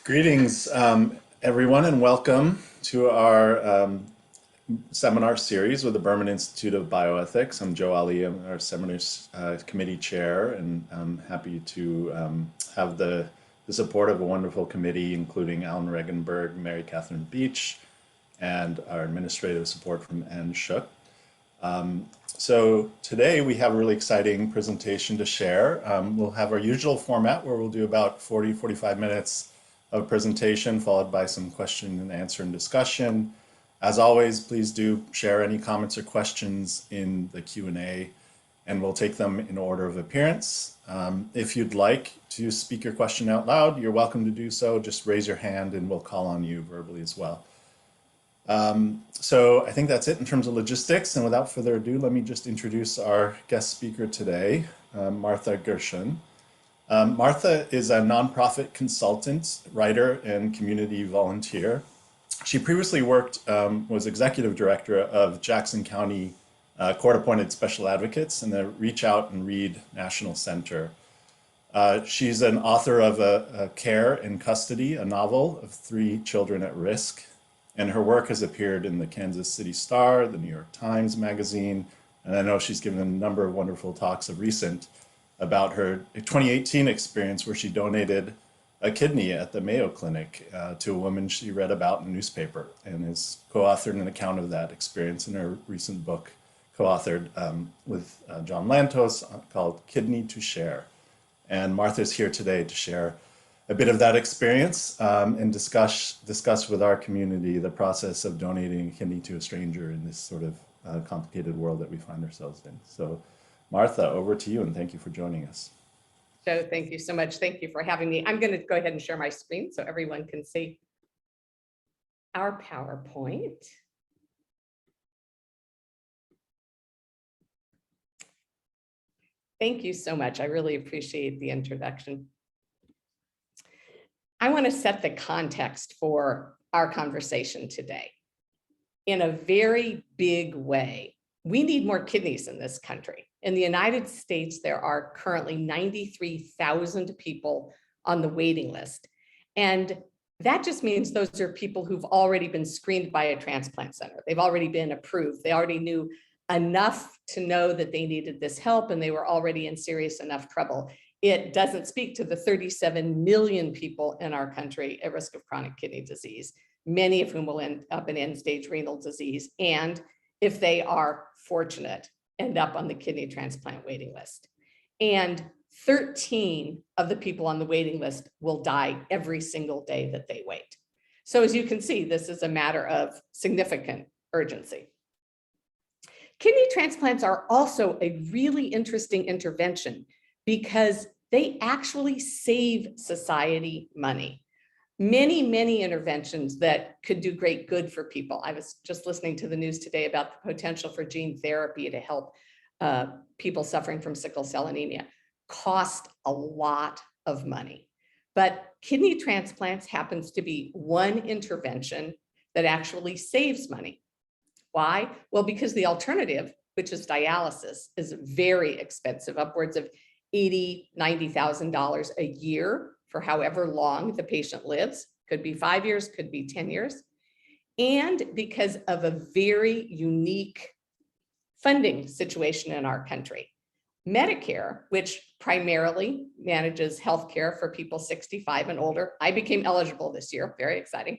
Greetings, everyone, and welcome to our seminar series with the Berman Institute of Bioethics. I'm Joe Ali, I'm our seminars committee chair, and I'm happy to have the support of a wonderful committee, including Alan Regenberg, Mary Catherine Beach, and our administrative support from Ann Shook. So today we have a really exciting presentation to share. We'll have our usual format where we'll do about 45 minutes of presentation followed by some question and answer and discussion. As always, please do share any comments or questions in the Q&A and we'll take them in order of appearance. If you'd like to speak your question out loud, you're welcome to do so. Just raise your hand and we'll call on you verbally as well. So I think that's it in terms of logistics, and without further ado, let me just introduce our guest speaker today, Martha Gershun. Martha is a nonprofit consultant, writer, and community volunteer. She previously worked, was executive director of Jackson County Court-Appointed Special Advocates and the Reach Out and Read National Center. She's an author of a Care in Custody, a novel of 3 children at risk. And her work has appeared in the Kansas City Star, the New York Times Magazine, and I know she's given a number of wonderful talks of recent about her 2018 experience where she donated a kidney at the Mayo Clinic to a woman she read about in a newspaper, and has co-authored an account of that experience in her recent book, co-authored with John Lantos, called Kidney to Share. And Martha's here today to share a bit of that experience and discuss with our community the process of donating a kidney to a stranger in this sort of complicated world that we find ourselves in. So Martha, over to you, and thank you for joining us. Joe, thank you so much. Thank you for having me. I'm going to go ahead and share my screen so everyone can see our PowerPoint. Thank you so much. I really appreciate the introduction. I want to set the context for our conversation today. In a very big way, we need more kidneys in this country. In the United States, there are currently 93,000 people on the waiting list. And that just means those are people who've already been screened by a transplant center. They've already been approved. They already knew enough to know that they needed this help and they were already in serious enough trouble. It doesn't speak to the 37 million people in our country at risk of chronic kidney disease, many of whom will end up in end-stage renal disease, and if they are fortunate, end up on the kidney transplant waiting list. And 13 of the people on the waiting list will die every single day that they wait. So as you can see, this is a matter of significant urgency. Kidney transplants are also a really interesting intervention because they actually save society money. Many interventions that could do great good for people. I was just listening to the news today about the potential for gene therapy to help people suffering from sickle cell anemia. Cost a lot of money. But kidney transplants happens to be one intervention that actually saves money. Why? Well, because the alternative, which is dialysis, is very expensive, upwards of $80,000, $90,000 a year for however long the patient lives. Could be 5 years, could be 10 years. And because of a very unique funding situation in our country. Medicare, which primarily manages healthcare for people 65 and older, I became eligible this year, very exciting,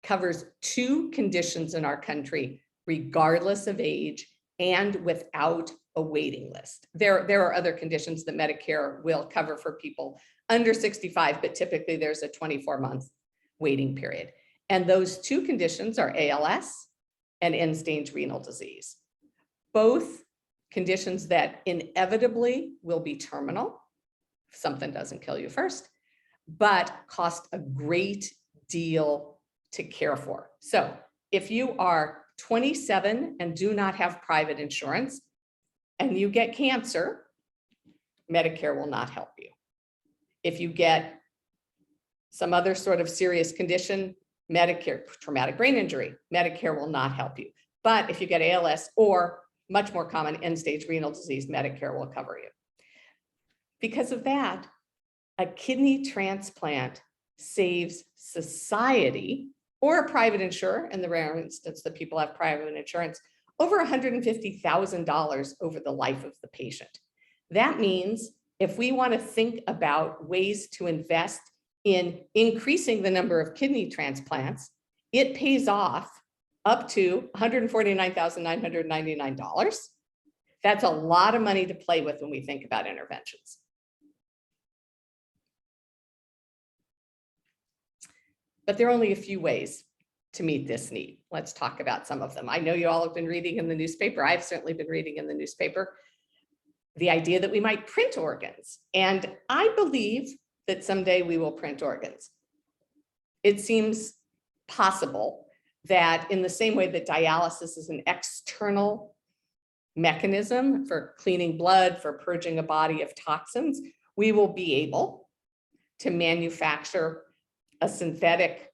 covers 2 conditions in our country, regardless of age and without a waiting list. There are other conditions that Medicare will cover for people under 65, but typically there's a 24-month waiting period. And those 2 conditions are ALS and end-stage renal disease. Both conditions that inevitably will be terminal if something doesn't kill you first, but cost a great deal to care for. So if you are 27 and do not have private insurance and you get cancer, Medicare will not help you. If you get some other sort of serious condition, Medicare, traumatic brain injury, Medicare will not help you. But if you get ALS or much more common end-stage renal disease, Medicare will cover you. Because of that, a kidney transplant saves society or a private insurer, in the rare instance that people have private insurance, over $150,000 over the life of the patient. That means if we want to think about ways to invest in increasing the number of kidney transplants, it pays off up to $149,999. That's a lot of money to play with when we think about interventions. But there are only a few ways to meet this need. Let's talk about some of them. I know you all have been reading in the newspaper. I've certainly been reading in the newspaper the idea that we might print organs. And I believe that someday we will print organs. It seems possible that in the same way that dialysis is an external mechanism for cleaning blood, for purging a body of toxins, we will be able to manufacture a synthetic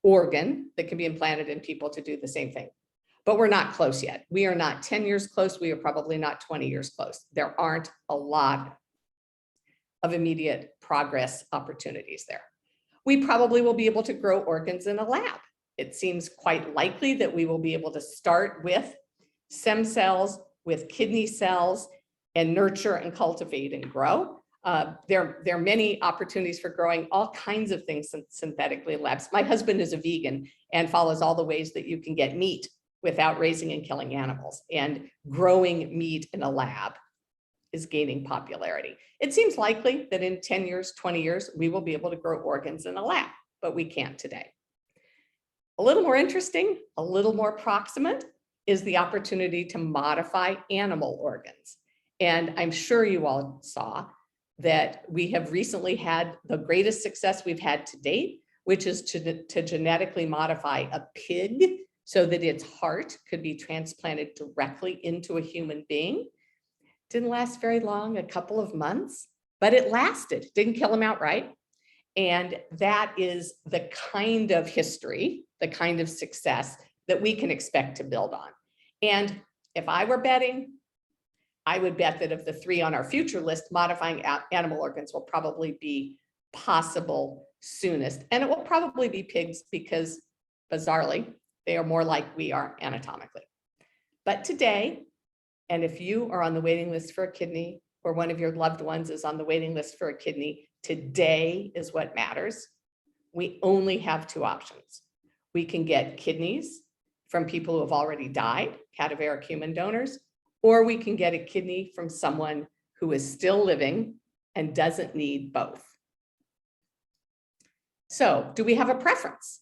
organ that can be implanted in people to do the same thing. But we're not close yet. We are not 10 years close. We are probably not 20 years close. There aren't a lot of immediate progress opportunities there. We probably will be able to grow organs in a lab. It seems quite likely that we will be able to start with stem cells, with kidney cells, and nurture and cultivate and grow. There are many opportunities for growing all kinds of things synthetically in labs. My husband is a vegan and follows all the ways that you can get meat without raising and killing animals. And growing meat in a lab is gaining popularity. It seems likely that in 10 years, 20 years, we will be able to grow organs in a lab, but we can't today. A little more interesting, a little more proximate is the opportunity to modify animal organs. And I'm sure you all saw that we have recently had the greatest success we've had to date, which is to genetically modify a pig so that its heart could be transplanted directly into a human being. Didn't last very long, a couple of months, but it lasted, didn't kill him outright. And that is the kind of history, the kind of success that we can expect to build on. And if I were betting, I would bet that of the three on our future list, modifying animal organs will probably be possible soonest. And it will probably be pigs because, bizarrely, they are more like we are anatomically. But today, and if you are on the waiting list for a kidney or one of your loved ones is on the waiting list for a kidney, today is what matters. We only have two options. We can get kidneys from people who have already died, cadaveric human donors, or we can get a kidney from someone who is still living and doesn't need both. So, do we have a preference?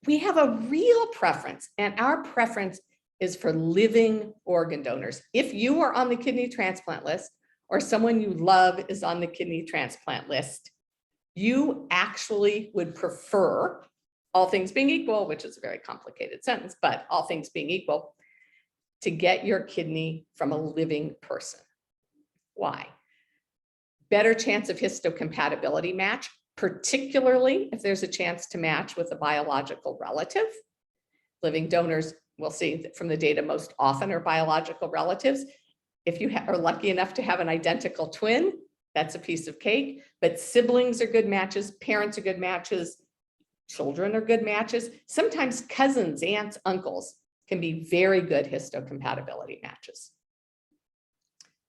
We have a real preference, and our preference is for living organ donors. If you are on the kidney transplant list or someone you love is on the kidney transplant list, you actually would prefer, all things being equal, which is a very complicated sentence, but all things being equal, to get your kidney from a living person. Why? Better chance of histocompatibility match, particularly if there's a chance to match with a biological relative. Living donors, we'll see from the data, most often are biological relatives. If you are lucky enough to have an identical twin, that's a piece of cake, but siblings are good matches, parents are good matches, children are good matches. Sometimes cousins, aunts, uncles can be very good histocompatibility matches.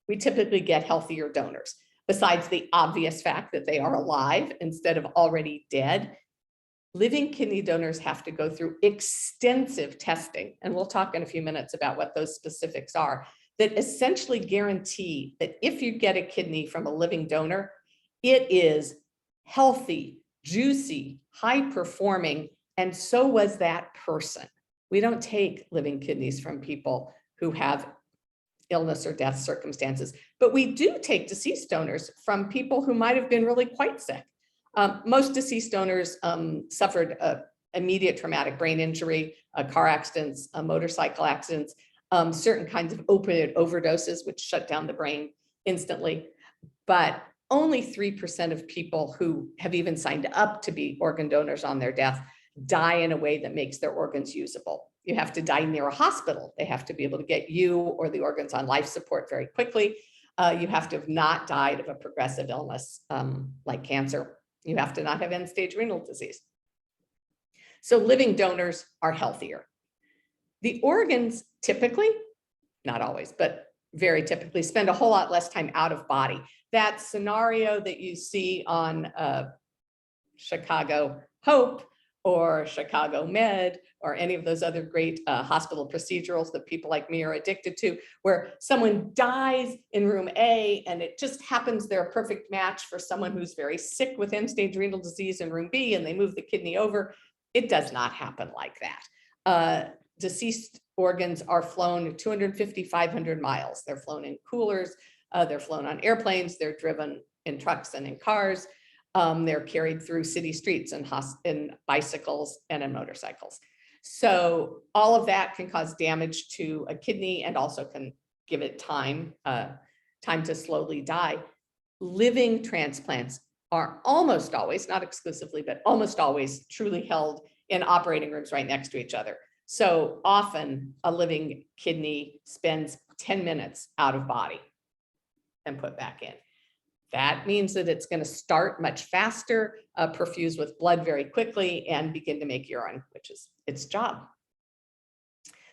We typically get healthier donors. Besides the obvious fact that they are alive instead of already dead, living kidney donors have to go through extensive testing, and we'll talk in a few minutes about what those specifics are, that essentially guarantee that if you get a kidney from a living donor, it is healthy, juicy, high-performing, and so was that person. We don't take living kidneys from people who have illness or death circumstances, but we do take deceased donors from people who might have been really quite sick. Most deceased donors suffered immediate traumatic brain injury, car accidents, motorcycle accidents, certain kinds of opioid overdoses, which shut down the brain instantly. But only 3% of people who have even signed up to be organ donors on their death die in a way that makes their organs usable. You have to die near a hospital. They have to be able to get you or the organs on life support very quickly. You have to have not died of a progressive illness like cancer. You have to not have end-stage renal disease. So living donors are healthier. The organs typically, not always, but very typically spend a whole lot less time out of body. That scenario that you see on Chicago Hope or Chicago Med or any of those other great hospital procedurals that people like me are addicted to, where someone dies in room A and it just happens they're a perfect match for someone who's very sick with end-stage renal disease in room B and they move the kidney over. It does not happen like that. Deceased organs are flown 250, 500 miles. They're flown in coolers, they're flown on airplanes, they're driven in trucks and in cars. They're carried through city streets and in bicycles and in motorcycles. So all of that can cause damage to a kidney and also can give it time to slowly die. Living transplants are almost always, not exclusively, but almost always truly held in operating rooms right next to each other. So often a living kidney spends 10 minutes out of body and put back in. That means that it's going to start much faster, perfuse with blood very quickly, and begin to make urine, which is its job.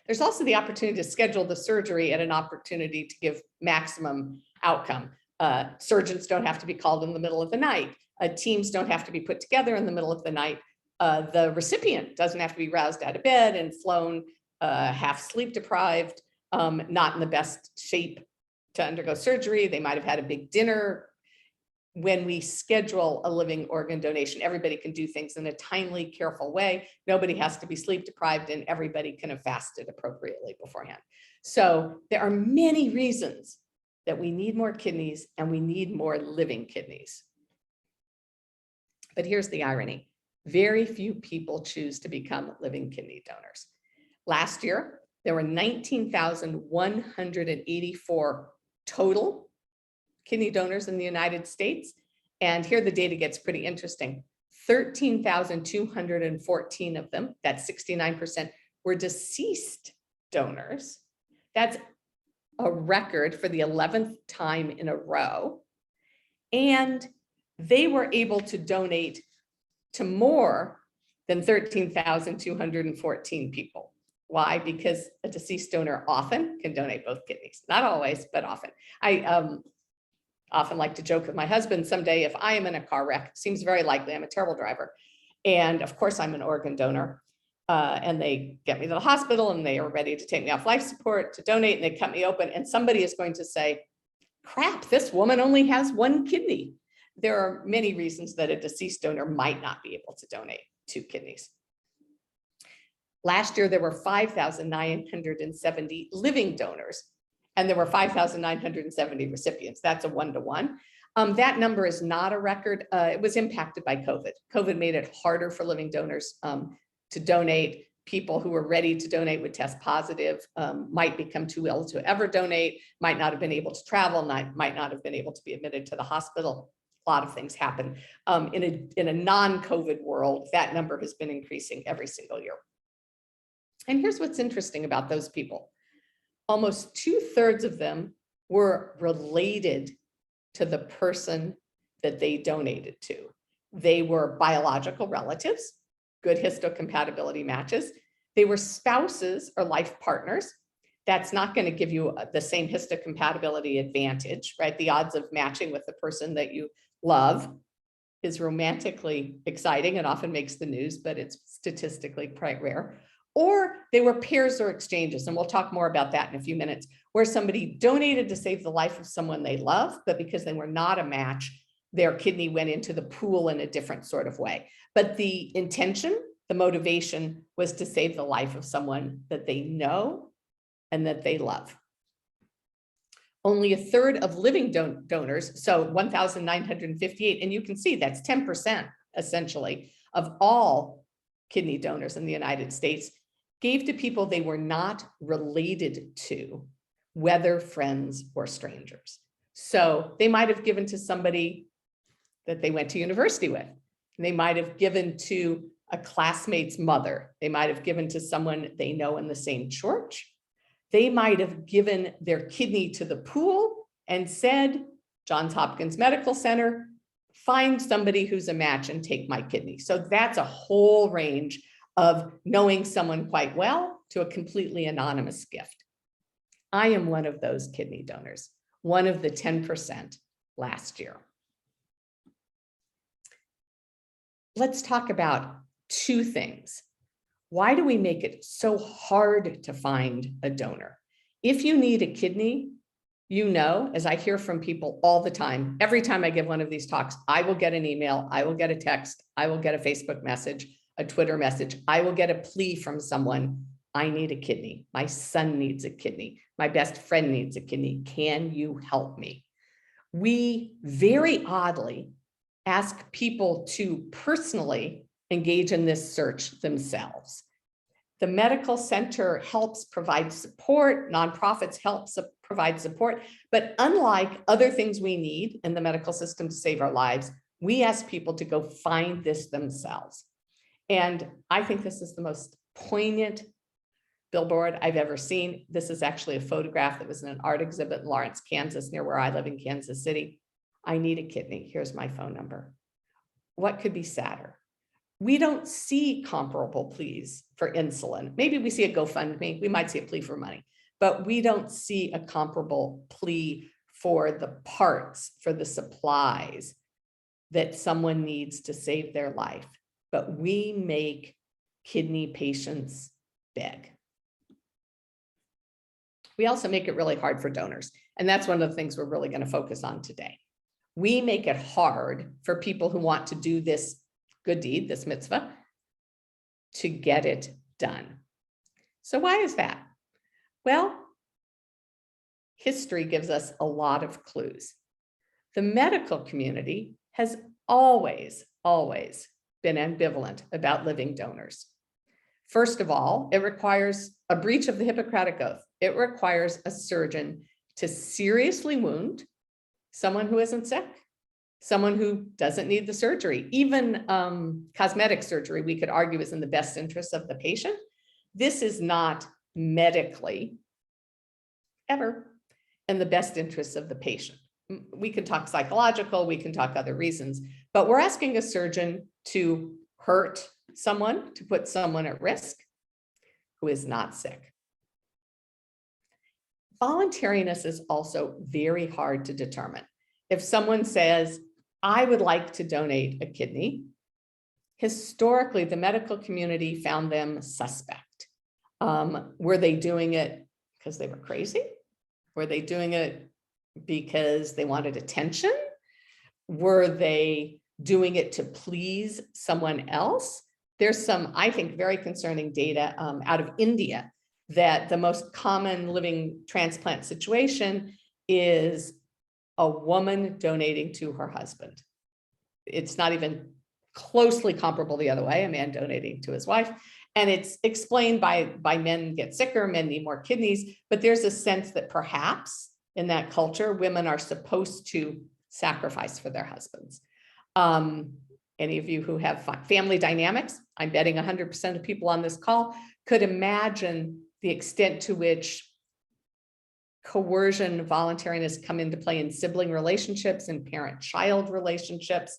There's also the opportunity to schedule the surgery at an opportunity to give maximum outcome. Surgeons don't have to be called in the middle of the night. Teams don't have to be put together in the middle of the night. The recipient doesn't have to be roused out of bed and flown half sleep deprived, not in the best shape to undergo surgery. They might have had a big dinner. When we schedule a living organ donation, everybody can do things in a timely, careful way. Nobody has to be sleep deprived and everybody can have fasted appropriately beforehand. So there are many reasons that we need more kidneys and we need more living kidneys. But here's the irony. Very few people choose to become living kidney donors. Last year, there were 19,184 total kidney donors in the United States. And here the data gets pretty interesting. 13,214 of them, that's 69%, were deceased donors. That's a record for the 11th time in a row. And they were able to donate to more than 13,214 people. Why? Because a deceased donor often can donate both kidneys. Not always, but often. I often like to joke with my husband, someday if I am in a car wreck, it seems very likely, I'm a terrible driver. And of course I'm an organ donor. And they get me to the hospital and they are ready to take me off life support to donate, and they cut me open and somebody is going to say, crap, this woman only has one kidney. There are many reasons that a deceased donor might not be able to donate 2 kidneys. Last year, there were 5,970 living donors, and there were 5,970 recipients. That's a 1-to-1. That number is not a record. It was impacted by COVID. COVID made it harder for living donors to donate. People who were ready to donate would test positive, might become too ill to ever donate, might not have been able to travel, might not have been able to be admitted to the hospital. A lot of things happen. In a non-COVID world, that number has been increasing every single year. And here's what's interesting about those people. Almost 2/3 of them were related to the person that they donated to. They were biological relatives, good histocompatibility matches. They were spouses or life partners. That's not going to give you the same histocompatibility advantage, right? The odds of matching with the person that you love is romantically exciting and often makes the news, but it's statistically quite rare. Or they were pairs or exchanges, and we'll talk more about that in a few minutes, where somebody donated to save the life of someone they love, but because they were not a match, their kidney went into the pool in a different sort of way. But the intention, the motivation was to save the life of someone that they know and that they love. Only 1/3 of living donors, so 1,958, and you can see that's 10% essentially of all kidney donors in the United States, gave to people they were not related to, whether friends or strangers. So they might have given to somebody that they went to university with. They might have given to a classmate's mother. They might have given to someone they know in the same church. They might have given their kidney to the pool and said, Johns Hopkins Medical Center, find somebody who's a match and take my kidney. So that's a whole range of knowing someone quite well to a completely anonymous gift. I am one of those kidney donors, one of the 10% last year. Let's talk about two things. Why do we make it so hard to find a donor? If you need a kidney, you know, as I hear from people all the time, every time I give one of these talks, I will get an email, I will get a text, I will get a Facebook message, a Twitter message, I will get a plea from someone. I need a kidney. My son needs a kidney. My best friend needs a kidney. Can you help me? We very oddly ask people to personally engage in this search themselves. The medical center helps provide support, nonprofits help provide support, but unlike other things we need in the medical system to save our lives, we ask people to go find this themselves. And I think this is the most poignant billboard I've ever seen. This is actually a photograph that was in an art exhibit in Lawrence, Kansas, near where I live in Kansas City. I need a kidney. Here's my phone number. What could be sadder? We don't see comparable pleas for insulin. Maybe we see a GoFundMe. We might see a plea for money, but we don't see a comparable plea for the parts, for the supplies that someone needs to save their life. But we make kidney patients beg. We also make it really hard for donors. And that's one of the things we're really going to focus on today. We make it hard for people who want to do this good deed, this mitzvah, to get it done. So why is that? Well, history gives us a lot of clues. The medical community has always been ambivalent about living donors. First of all, it requires a breach of the Hippocratic Oath. It requires a surgeon to seriously wound someone who isn't sick, someone who doesn't need the surgery. Even cosmetic surgery, we could argue, is in the best interest of the patient. This is not medically ever in the best interest of the patient. We can talk psychological, we can talk other reasons, but we're asking a surgeon to hurt someone, to put someone at risk who is not sick. Voluntariness is also very hard to determine. If someone says, I would like to donate a kidney, historically, the medical community found them suspect. Were they doing it because they were crazy? Were they doing it because they wanted attention? Were they doing it to please someone else? There's some, I think, very concerning data out of India that the most common living transplant situation is a woman donating to her husband. It's not even closely comparable the other way, a man donating to his wife. And it's explained by men get sicker, men need more kidneys, but there's a sense that perhaps in that culture, women are supposed to sacrifice for their husbands. Any of you who have family dynamics, I'm betting 100% of people on this call could imagine the extent to which coercion, voluntariness come into play in sibling relationships and parent-child relationships.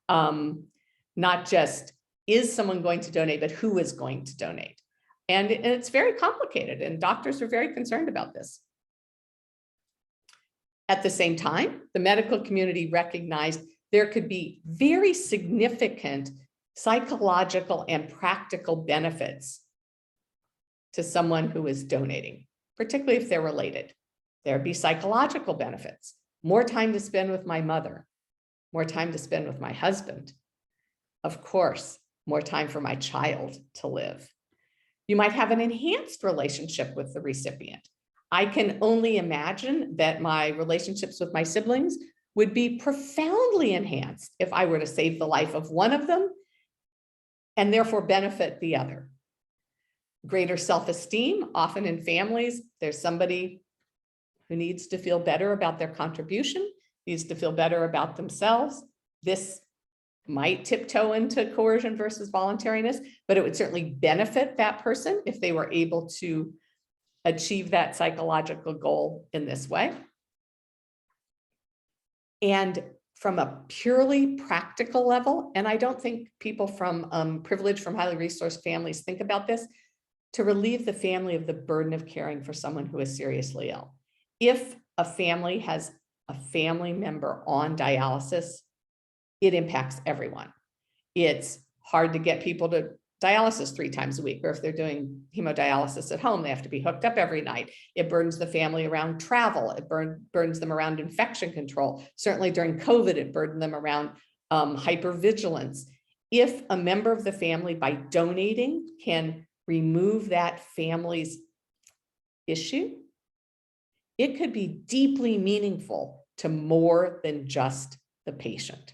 Not just, is someone going to donate, but who is going to donate? And it's very complicated, and doctors are very concerned about this. At the same time, the medical community recognized there could be very significant psychological and practical benefits to someone who is donating, particularly if they're related. There'd be psychological benefits, more time to spend with my mother, more time to spend with my husband. Of course, more time for my child to live. You might have an enhanced relationship with the recipient. I can only imagine that my relationships with my siblings would be profoundly enhanced if I were to save the life of one of them and therefore benefit the other. Greater self-esteem, often in families, there's somebody who needs to feel better about their contribution, needs to feel better about themselves. This might tiptoe into coercion versus voluntariness, but it would certainly benefit that person if they were able to achieve that psychological goal in this way. And from a purely practical level, and I don't think people from privileged, from highly resourced families think about this, to relieve the family of the burden of caring for someone who is seriously ill. If a family has a family member on dialysis, it impacts everyone. It's hard to get people to dialysis 3 times a week, or if they're doing hemodialysis at home, they have to be hooked up every night. It burdens the family around travel. It burdens them around infection control. Certainly during COVID, it burdened them around hypervigilance. If a member of the family, by donating, can remove that family's issue, it could be deeply meaningful to more than just the patient.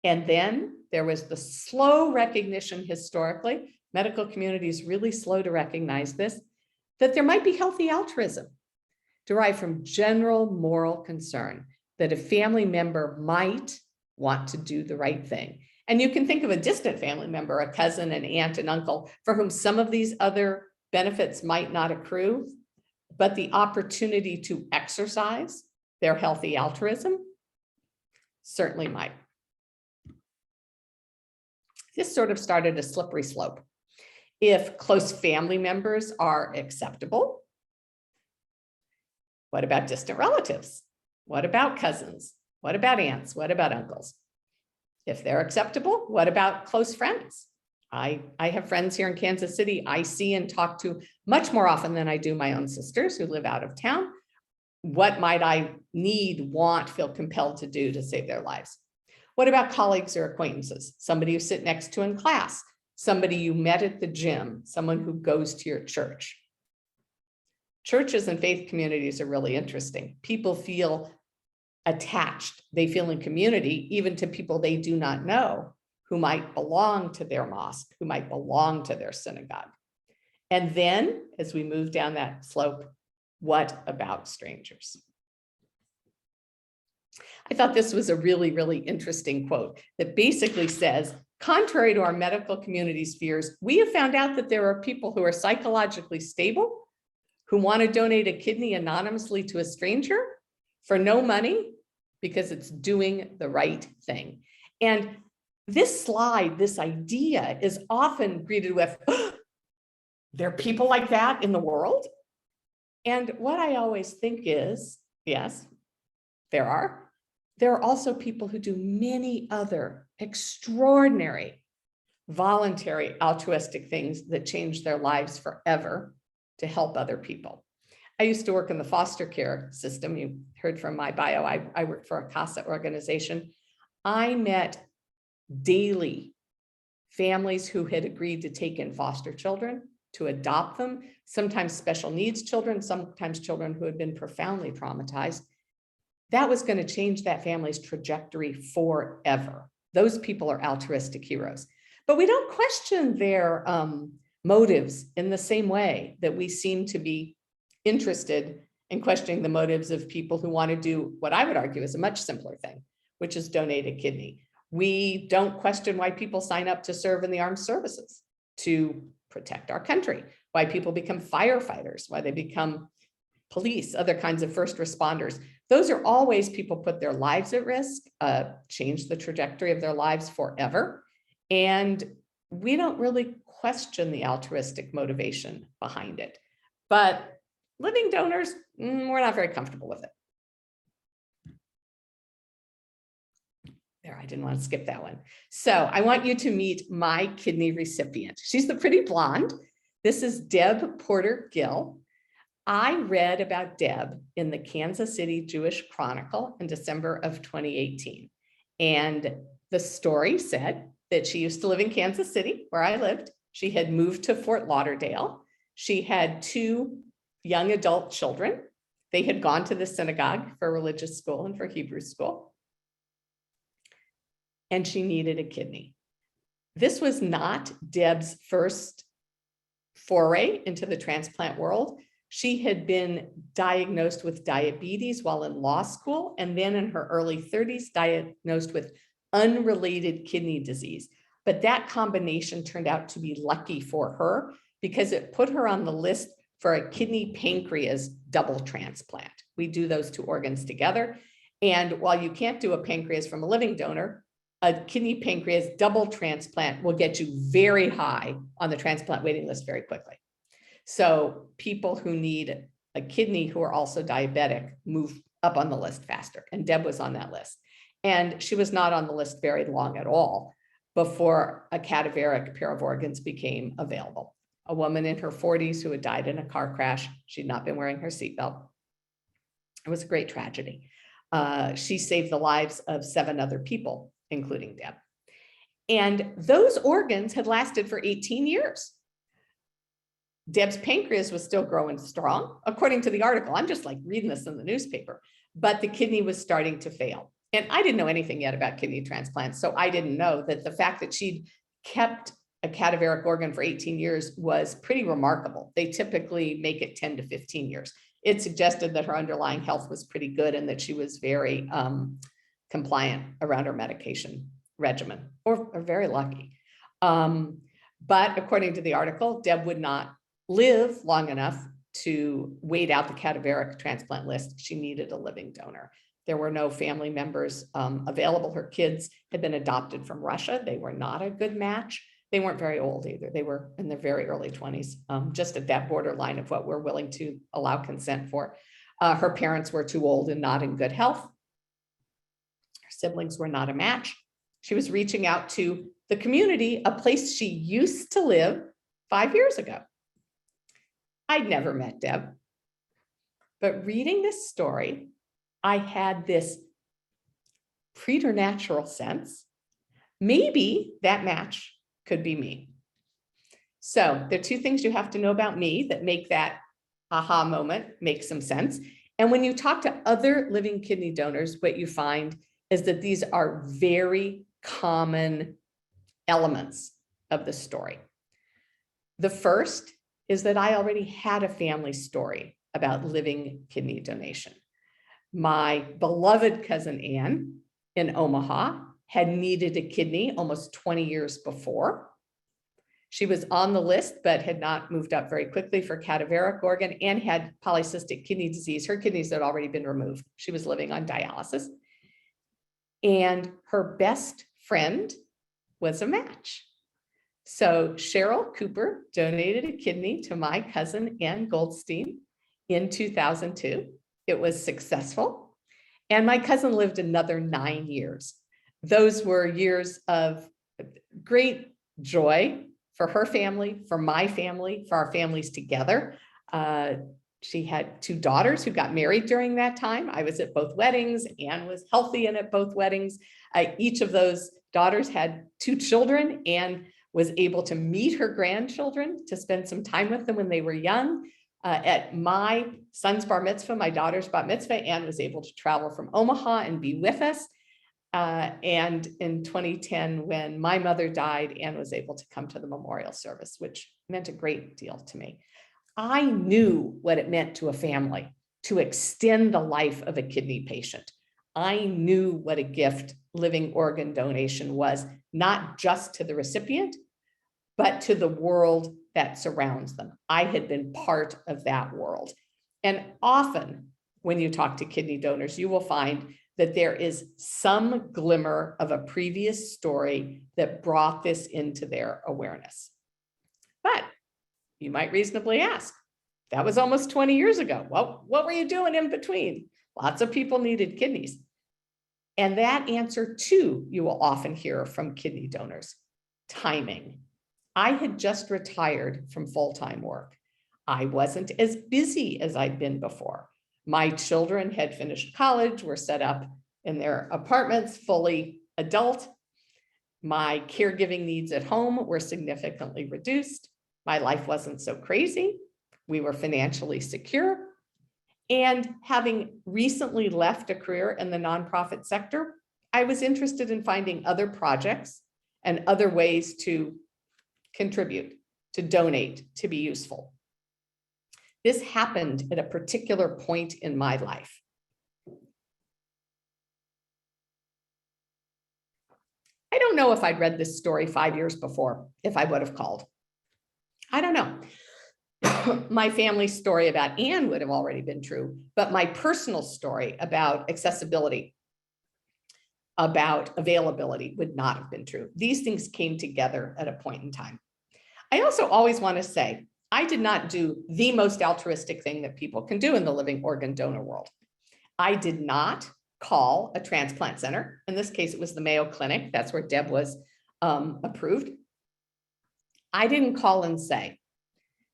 And then there was the slow recognition historically, medical community is really slow to recognize this, that there might be healthy altruism derived from general moral concern that a family member might want to do the right thing. And you can think of a distant family member, a cousin, an aunt, an uncle, for whom some of these other benefits might not accrue, but the opportunity to exercise their healthy altruism certainly might. This sort of started a slippery slope. If close family members are acceptable, what about distant relatives? What about cousins? What about aunts? What about uncles? If they're acceptable, what about close friends? I have friends here in Kansas City I see and talk to much more often than I do my own sisters who live out of town. What might I need, want, feel compelled to do to save their lives? What about colleagues or acquaintances? Somebody you sit next to in class, somebody you met at the gym, someone who goes to your church. Churches and faith communities are really interesting. People feel attached. They feel in community, even to people they do not know, who might belong to their mosque, who might belong to their synagogue. And then, as we move down that slope, what about strangers? I thought this was a really, really interesting quote that basically says, contrary to our medical community's fears, we have found out that there are people who are psychologically stable, who want to donate a kidney anonymously to a stranger for no money because it's doing the right thing. And this slide, this idea is often greeted with, oh, there are people like that in the world. And what I always think is, yes, there are. There are also people who do many other extraordinary, voluntary, altruistic things that change their lives forever to help other people. I used to work in the foster care system. You heard from my bio, I worked for a CASA organization. I met daily families who had agreed to take in foster children, to adopt them, sometimes special needs children, sometimes children who had been profoundly traumatized. That was going to change that family's trajectory forever. Those people are altruistic heroes. But we don't question their motives in the same way that we seem to be interested in questioning the motives of people who want to do what I would argue is a much simpler thing, which is donate a kidney. We don't question why people sign up to serve in the armed services, to protect our country, why people become firefighters, why they become police, other kinds of first responders. Those are all ways people put their lives at risk, change the trajectory of their lives forever. And we don't really question the altruistic motivation behind it. But living donors, we're not very comfortable with it. There, I didn't want to skip that one. So I want you to meet my kidney recipient. She's the pretty blonde. This is Deb Porter Gill. I read about Deb in the Kansas City Jewish Chronicle in December of 2018. And the story said that she used to live in Kansas City, where I lived. She had moved to Fort Lauderdale. She had 2 young adult children. They had gone to the synagogue for religious school and for Hebrew school. And she needed a kidney. This was not Deb's first foray into the transplant world. She had been diagnosed with diabetes while in law school, and then in her early 30s, diagnosed with unrelated kidney disease. But that combination turned out to be lucky for her because it put her on the list for a kidney pancreas double transplant. We do those 2 organs together. And while you can't do a pancreas from a living donor, a kidney pancreas double transplant will get you very high on the transplant waiting list very quickly. So people who need a kidney who are also diabetic move up on the list faster. And Deb was on that list. And she was not on the list very long at all before a cadaveric pair of organs became available. A woman in her 40s who had died in a car crash. She'd not been wearing her seatbelt. It was a great tragedy. She saved the lives of 7 other people, including Deb. And those organs had lasted for 18 years. Deb's pancreas was still growing strong, according to the article. I'm just like reading this in the newspaper, but the kidney was starting to fail. And I didn't know anything yet about kidney transplants. So I didn't know that the fact that she'd kept a cadaveric organ for 18 years was pretty remarkable. They typically make it 10 to 15 years. It suggested that her underlying health was pretty good and that she was very compliant around her medication regimen, or very lucky. But according to the article, Deb would not live long enough to wait out the cadaveric transplant list. She needed a living donor. There were no family members available. Her kids had been adopted from Russia. They were not a good match. They weren't very old either. They were in their very early 20s, just at that borderline of what we're willing to allow consent for. Her parents were too old and not in good health. Her siblings were not a match. She was reaching out to the community, a place she used to live 5 years ago. I'd never met Deb, but reading this story, I had this preternatural sense, maybe that match could be me. So there are 2 things you have to know about me that make that aha moment make some sense. And when you talk to other living kidney donors, what you find is that these are very common elements of the story. The first is that I already had a family story about living kidney donation. My beloved cousin Anne in Omaha had needed a kidney almost 20 years before. She was on the list, but had not moved up very quickly for cadaveric organ and had polycystic kidney disease. Her kidneys had already been removed. She was living on dialysis. And her best friend was a match. So Cheryl Cooper donated a kidney to my cousin Ann Goldstein in 2002. It was successful. And my cousin lived another 9 years. Those were years of great joy for her family, for my family, for our families together. She had 2 daughters who got married during that time. I was at both weddings. Anne was healthy and at both weddings. Each of those daughters had 2 children and was able to meet her grandchildren to spend some time with them when they were young. At my son's bar mitzvah, my daughter's bat mitzvah, Anne was able to travel from Omaha and be with us. And in 2010, when my mother died, Anne was able to come to the memorial service, which meant a great deal to me. I knew what it meant to a family to extend the life of a kidney patient. I knew what a gift living organ donation was, not just to the recipient, but to the world that surrounds them. I had been part of that world. And often when you talk to kidney donors, you will find that there is some glimmer of a previous story that brought this into their awareness. But you might reasonably ask, that was almost 20 years ago. Well, what were you doing in between? Lots of people needed kidneys. And that answer too, you will often hear from kidney donors: timing. I had just retired from full-time work. I wasn't as busy as I'd been before. My children had finished college, were set up in their apartments, fully adult. My caregiving needs at home were significantly reduced. My life wasn't so crazy. We were financially secure. And having recently left a career in the nonprofit sector, I was interested in finding other projects and other ways to contribute, to donate, to be useful. This happened at a particular point in my life. I don't know if I'd read this story 5 years before, if I would have called. I don't know. My family story about Anne would have already been true, but my personal story about accessibility, about availability would not have been true. These things came together at a point in time. I also always want to say, I did not do the most altruistic thing that people can do in the living organ donor world. I did not call a transplant center. In this case, it was the Mayo Clinic. That's where Deb was approved. I didn't call and say,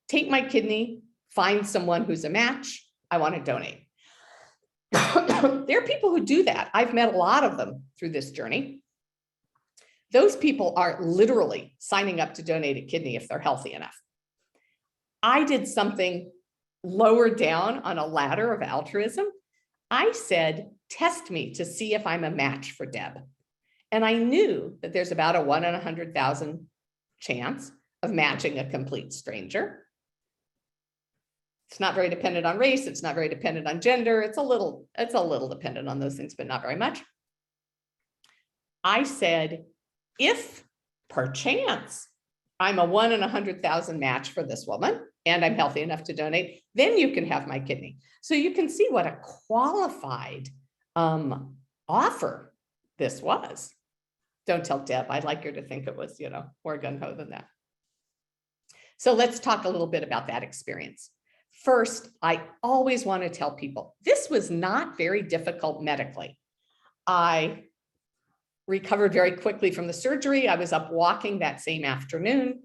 take my kidney, find someone who's a match. I want to donate. There are people who do that. I've met a lot of them through this journey. Those people are literally signing up to donate a kidney if they're healthy enough. I did something lower down on a ladder of altruism. I said, test me to see if I'm a match for Deb. And I knew that there's about a 1 in 100,000 chance of matching a complete stranger. It's not very dependent on race. It's not very dependent on gender. It's a little dependent on those things, but not very much. I said, if perchance I'm a 1 in 100,000 match for this woman and I'm healthy enough to donate, then you can have my kidney. So you can see what a qualified offer this was. Don't tell Deb, I'd like her to think it was, more gung-ho than that. So let's talk a little bit about that experience. First, I always want to tell people, this was not very difficult medically. I recovered very quickly from the surgery. I was up walking that same afternoon.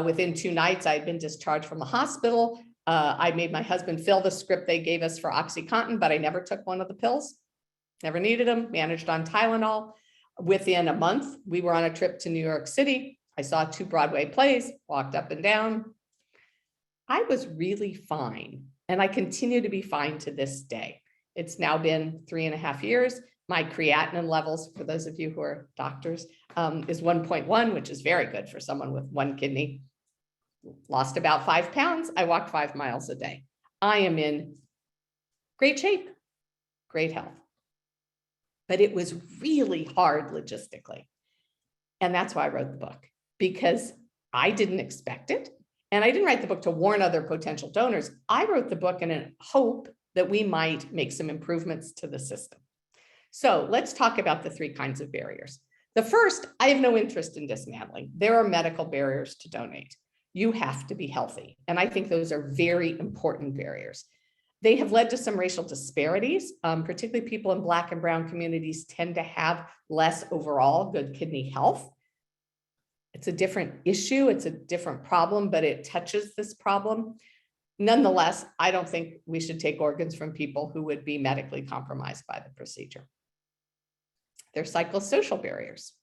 Within 2 nights, I had been discharged from the hospital. I made my husband fill the script they gave us for OxyContin, but I never took one of the pills. Never needed them, managed on Tylenol. Within a month, we were on a trip to New York City. I saw 2 Broadway plays, walked up and down. I was really fine, and I continue to be fine to this day. It's now been 3.5 years. My creatinine levels, for those of you who are doctors, is 1.1, which is very good for someone with 1 kidney. Lost about 5 pounds. I walk 5 miles a day. I am in great shape, great health. But it was really hard logistically. And that's why I wrote the book, because I didn't expect it. And I didn't write the book to warn other potential donors. I wrote the book in a hope that we might make some improvements to the system. So let's talk about the 3 kinds of barriers. The first, I have no interest in dismantling. There are medical barriers to donate. You have to be healthy. And I think those are very important barriers. They have led to some racial disparities, particularly people in Black and brown communities tend to have less overall good kidney health. It's a different issue, it's a different problem, but it touches this problem. Nonetheless, I don't think we should take organs from people who would be medically compromised by the procedure. There's psychosocial barriers.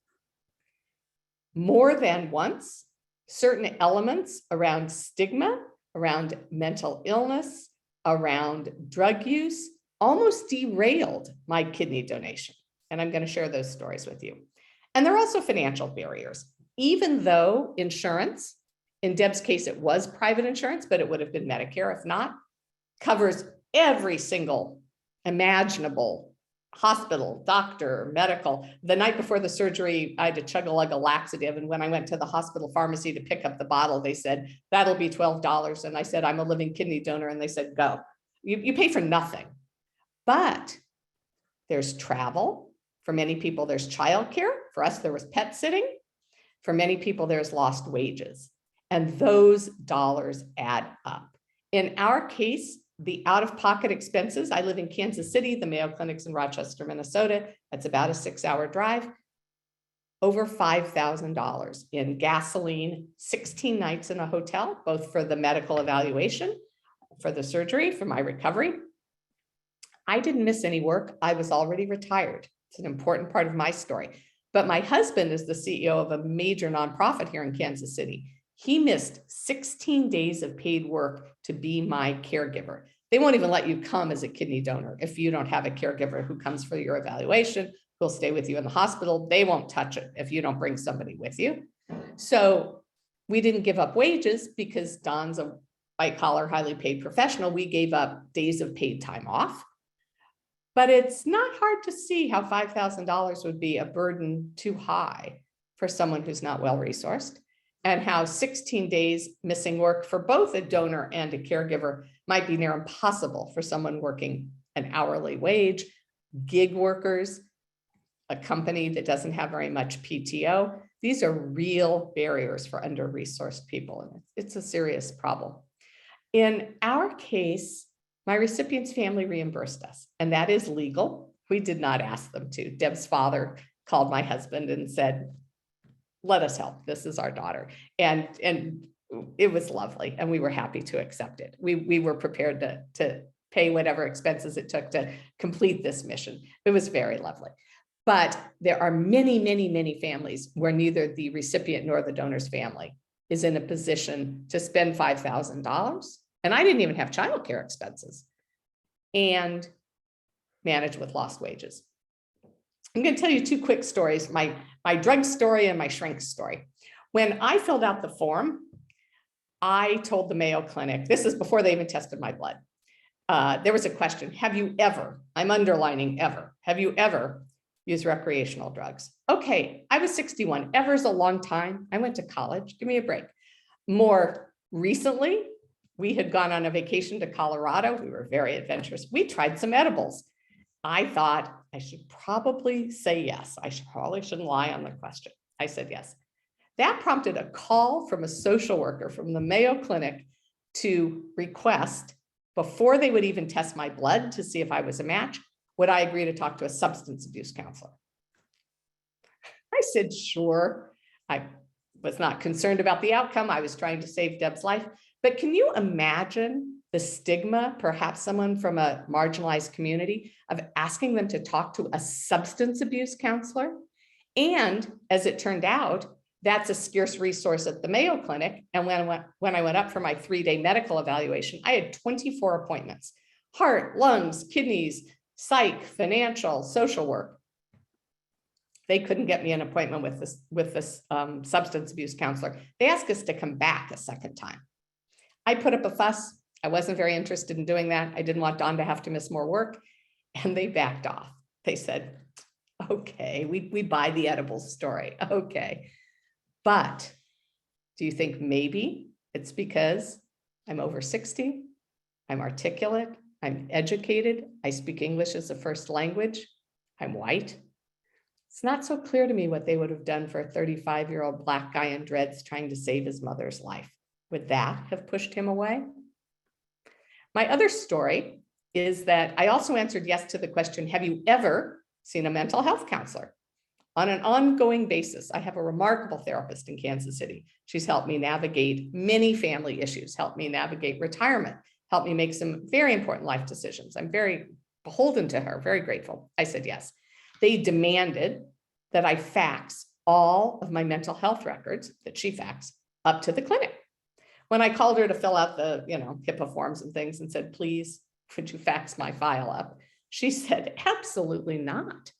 More than once, certain elements around stigma, around mental illness, around drug use, almost derailed my kidney donation. And I'm going to share those stories with you. And there are also financial barriers. Even though insurance, in Deb's case, it was private insurance, but it would have been Medicare if not, covers every single imaginable hospital, doctor, medical. The night before the surgery, I had to chug a lug of laxative. And when I went to the hospital pharmacy to pick up the bottle, they said, that'll be $12. And I said, I'm a living kidney donor. And they said, go. You pay for nothing. But there's travel. For many people, there's childcare. For us, there was pet sitting. For many people, there's lost wages. And those dollars add up. In our case, the out-of-pocket expenses, I live in Kansas City, the Mayo Clinic's in Rochester, Minnesota. That's about a 6-hour drive. Over $5,000 in gasoline, 16 nights in a hotel, both for the medical evaluation, for the surgery, for my recovery. I didn't miss any work. I was already retired. It's an important part of my story. But my husband is the CEO of a major nonprofit here in Kansas City. He missed 16 days of paid work to be my caregiver. They won't even let you come as a kidney donor if you don't have a caregiver who comes for your evaluation, who'll stay with you in the hospital. They won't touch it if you don't bring somebody with you. So we didn't give up wages because Don's a white-collar, highly paid professional. We gave up days of paid time off. But it's not hard to see how $5,000 would be a burden too high for someone who's not well-resourced. and how 16 days missing work for both a donor and a caregiver might be near impossible for someone working an hourly wage, gig workers, a company that doesn't have very much PTO. These are real barriers for under-resourced people, and it's a serious problem. In our case, my recipient's family reimbursed us, and that is legal. We did not ask them to. Deb's father called my husband and said, let us help. This is our daughter. And it was lovely, and we were happy to accept it. We were prepared to pay whatever expenses it took to complete this mission. It was very lovely. But there are many, many, many families where neither the recipient nor the donor's family is in a position to spend $5,000. And I didn't even have childcare expenses and manage with lost wages. I'm going to tell you two quick stories, my drug story and my shrink story. When I filled out the form, I told the Mayo Clinic, this is before they even tested my blood. There was a question, have you ever, I'm underlining ever, have you ever used recreational drugs? Okay, I was 61, ever's a long time. I went to college, give me a break. More recently, we had gone on a vacation to Colorado. We were very adventurous. We tried some edibles. I thought I should probably say yes. I probably shouldn't lie on the question. I said yes. That prompted a call from a social worker from the Mayo Clinic to request, before they would even test my blood to see if I was a match, would I agree to talk to a substance abuse counselor? I said, sure. I was not concerned about the outcome. I was trying to save Deb's life. But can you imagine the stigma, perhaps someone from a marginalized community, of asking them to talk to a substance abuse counselor? And as it turned out, that's a scarce resource at the Mayo Clinic. And when I went up for my 3-day medical evaluation, I had 24 appointments: heart, lungs, kidneys, psych, financial, social work. They couldn't get me an appointment with this substance abuse counselor. They asked us to come back a second time. I put up a fuss. I wasn't very interested in doing that. I didn't want Dawn to have to miss more work. And they backed off. They said, okay, we buy the edibles story. Okay. But do you think maybe it's because I'm over 60, I'm articulate, I'm educated, I speak English as a first language, I'm white? It's not so clear to me what they would have done for a 35-year-old Black guy in dreads trying to save his mother's life. Would that have pushed him away? My other story is that I also answered yes to the question, have you ever seen a mental health counselor? On an ongoing basis, I have a remarkable therapist in Kansas City. She's helped me navigate many family issues, helped me navigate retirement, helped me make some very important life decisions. I'm very beholden to her, very grateful. I said yes. They demanded that I fax all of my mental health records that she faxed up to the clinic. When I called her to fill out the HIPAA forms and things and said, please, could you fax my file up? She said, absolutely not.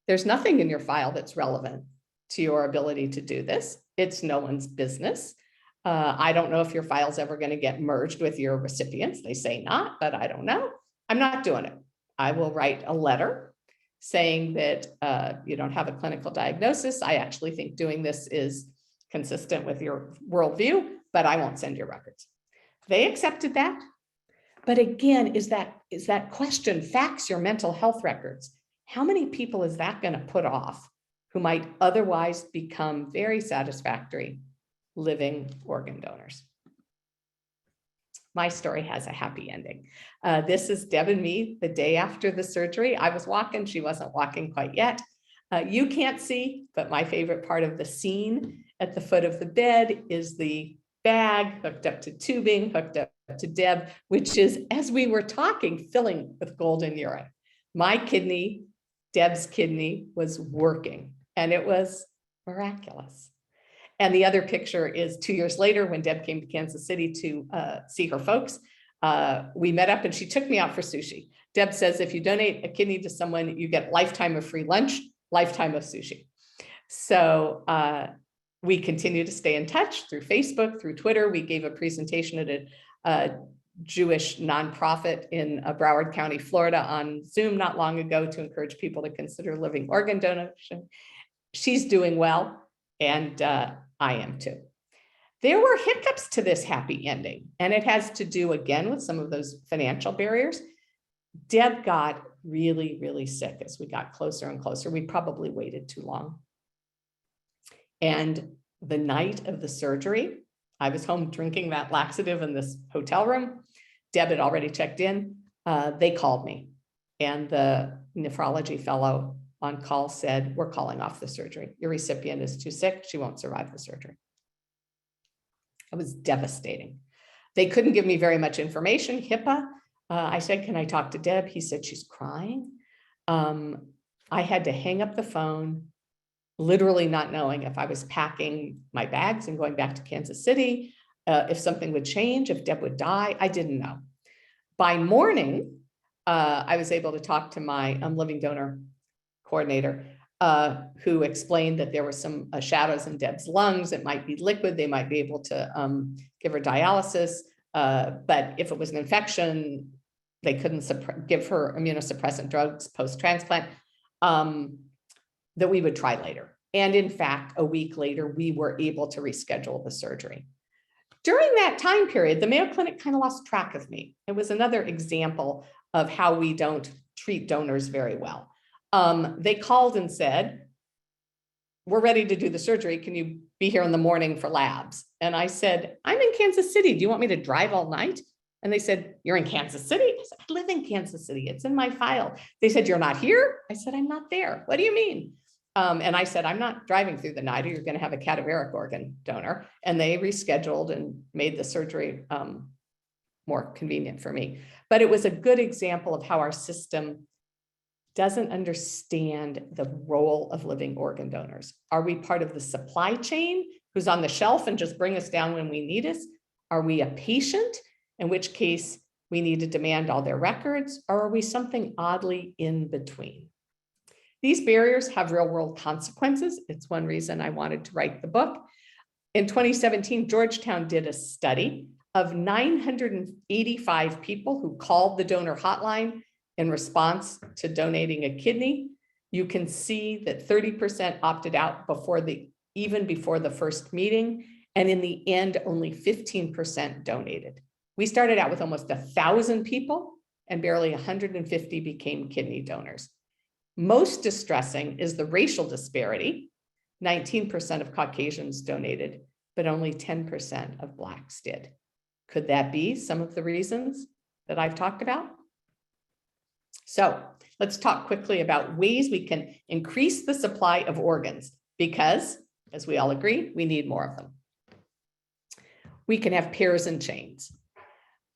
There's nothing in your file that's relevant to your ability to do this. It's no one's business. I don't know if your file's ever going to get merged with your recipients. They say not, but I don't know. I'm not doing it. I will write a letter saying that you don't have a clinical diagnosis. I actually think doing this is consistent with your worldview, but I won't send your records. They accepted that. But again, is that question, fax your mental health records? How many people is that going to put off who might otherwise become very satisfactory living organ donors? My story has a happy ending. This is Deb and me the day after the surgery. I was walking, she wasn't walking quite yet. You can't see, but my favorite part of the scene at the foot of the bed is the bag hooked up to tubing, hooked up to Deb, which is, as we were talking, filling with golden urine. My kidney, Deb's kidney, was working, and it was miraculous. And the other picture is 2 years later when Deb came to Kansas City to see her folks. We met up and she took me out for sushi. Deb says, if you donate a kidney to someone, you get lifetime of free lunch, lifetime of sushi. So we continue to stay in touch through Facebook, through Twitter. We gave a presentation at a Jewish nonprofit in Broward County, Florida on Zoom not long ago to encourage people to consider living organ donation. She's doing well, and I am too. There were hiccups to this happy ending, and it has to do again with some of those financial barriers. Deb got really, really sick as we got closer and closer. We probably waited too long. And the night of the surgery, I was home drinking that laxative in this hotel room. Deb had already checked in. They called me, and the nephrology fellow on call said, "We're calling off the surgery. Your recipient is too sick. She won't survive the surgery." It was devastating. They couldn't give me very much information, HIPAA. I said, "Can I talk to Deb?" He said, "She's crying." I had to hang up the phone, literally not knowing if I was packing my bags and going back to Kansas City, if something would change, if Deb would die. I didn't know. By morning, I was able to talk to my living donor coordinator, who explained that there were some shadows in Deb's lungs. It might be liquid. They might be able to give her dialysis. But if it was an infection, they couldn't give her immunosuppressant drugs post-transplant, that we would try later. And in fact, a week later, we were able to reschedule the surgery. During that time period, the Mayo Clinic kind of lost track of me. It was another example of how we don't treat donors very well. They called and said, "We're ready to do the surgery. Can you be here in the morning for labs?" And I said, "I'm in Kansas City. Do you want me to drive all night?" And they said, "You're in Kansas City?" I said, "I live in Kansas City. It's in my file." They said, "You're not here?" I said, "I'm not there." "What do you mean?" And I said, "I'm not driving through the night, or you're going to have a cadaveric organ donor." And they rescheduled and made the surgery more convenient for me. But it was a good example of how our system doesn't understand the role of living organ donors. Are we part of the supply chain who's on the shelf and just bring us down when we need us? Are we a patient, in which case we need to demand all their records? Or are we something oddly in between? These barriers have real world consequences. It's one reason I wanted to write the book. In 2017, Georgetown did a study of 985 people who called the donor hotline in response to donating a kidney. You can see that 30% opted out even before the first meeting. And in the end, only 15% donated. We started out with almost 1,000 people, and barely 150 became kidney donors. Most distressing is the racial disparity. 19% of Caucasians donated, but only 10% of Blacks did. Could that be some of the reasons that I've talked about? So let's talk quickly about ways we can increase the supply of organs, because, as we all agree, we need more of them. We can have pairs and chains.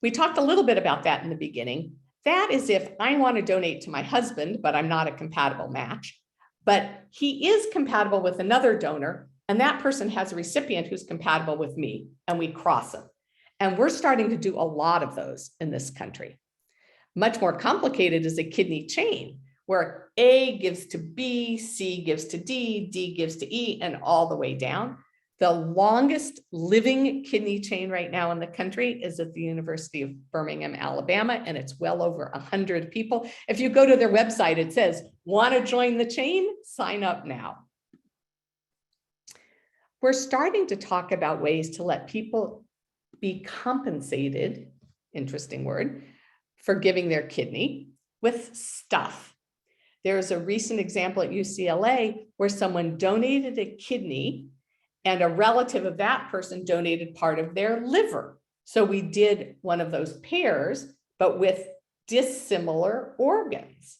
We talked a little bit about that in the beginning. That is if I want to donate to my husband, but I'm not a compatible match, but he is compatible with another donor, and that person has a recipient who's compatible with me, and we cross them. And we're starting to do a lot of those in this country. Much more complicated is a kidney chain, where A gives to B, C gives to D, D gives to E, and all the way down. The longest living kidney chain right now in the country is at the University of Birmingham, Alabama, and it's well over 100 people. If you go to their website, it says, "Want to join the chain? Sign up now." We're starting to talk about ways to let people be compensated, interesting word, for giving their kidney with stuff. There's a recent example at UCLA where someone donated a kidney and a relative of that person donated part of their liver. So we did one of those pairs, but with dissimilar organs.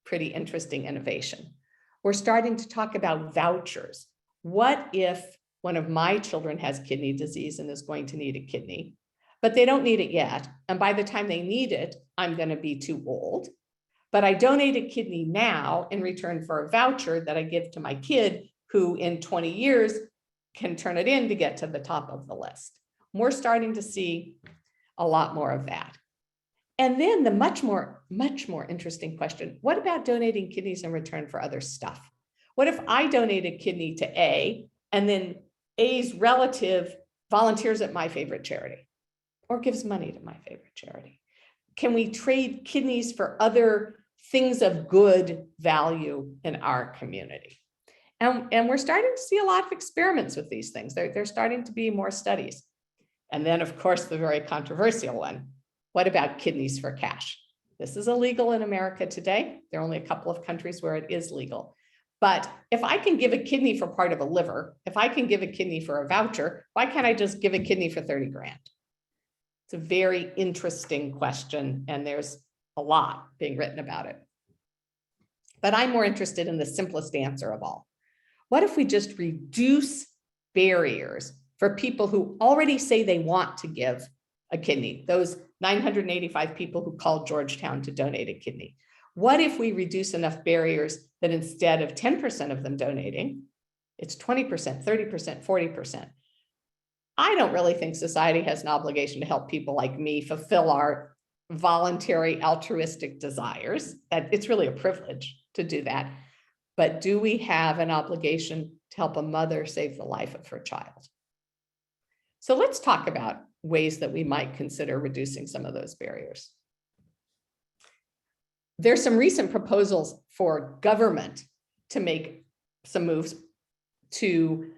Pretty interesting innovation. We're starting to talk about vouchers. What if one of my children has kidney disease and is going to need a kidney, but they don't need it yet, and by the time they need it, I'm going to be too old, but I donate a kidney now in return for a voucher that I give to my kid, who in 20 years can turn it in to get to the top of the list. We're starting to see a lot more of that. And then the much more interesting question, what about donating kidneys in return for other stuff? What if I donate a kidney to A, and then A's relative volunteers at my favorite charity or gives money to my favorite charity? Can we trade kidneys for other things of good value in our community? And we're starting to see a lot of experiments with these things. They're starting to be more studies. And then, of course, the very controversial one. What about kidneys for cash? This is illegal in America today. There are only a couple of countries where it is legal. But if I can give a kidney for part of a liver, if I can give a kidney for a voucher, why can't I just give a kidney for 30 grand? It's a very interesting question, and there's a lot being written about it. But I'm more interested in the simplest answer of all. What if we just reduce barriers for people who already say they want to give a kidney, those 985 people who called Georgetown to donate a kidney? What if we reduce enough barriers that instead of 10% of them donating, it's 20%, 30%, 40%? I don't really think society has an obligation to help people like me fulfill our voluntary altruistic desires. That it's really a privilege to do that. But do we have an obligation to help a mother save the life of her child? So let's talk about ways that we might consider reducing some of those barriers. There's some recent proposals for government to make some moves to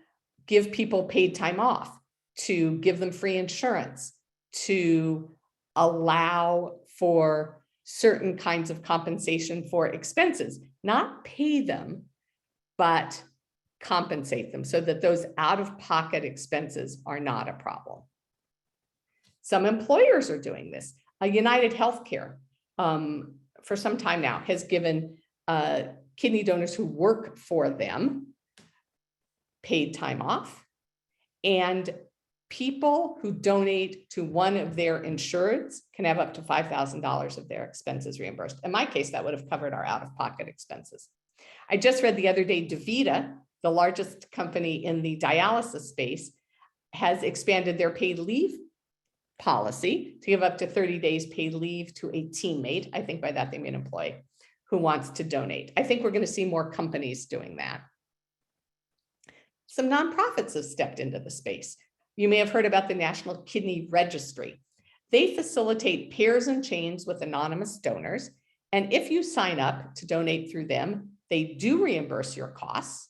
give people paid time off, to give them free insurance, to allow for certain kinds of compensation for expenses, not pay them, but compensate them so that those out-of-pocket expenses are not a problem. Some employers are doing this. United Healthcare, for some time now, has given kidney donors who work for them paid time off, and people who donate to one of their insureds can have up to $5,000 of their expenses reimbursed. In my case, that would have covered our out-of-pocket expenses. I just read the other day, DaVita, the largest company in the dialysis space, has expanded their paid leave policy to give up to 30 days paid leave to a teammate. I think by that they mean employee who wants to donate. I think we're going to see more companies doing that. Some nonprofits have stepped into the space. You may have heard about the National Kidney Registry. They facilitate pairs and chains with anonymous donors. And if you sign up to donate through them, they do reimburse your costs.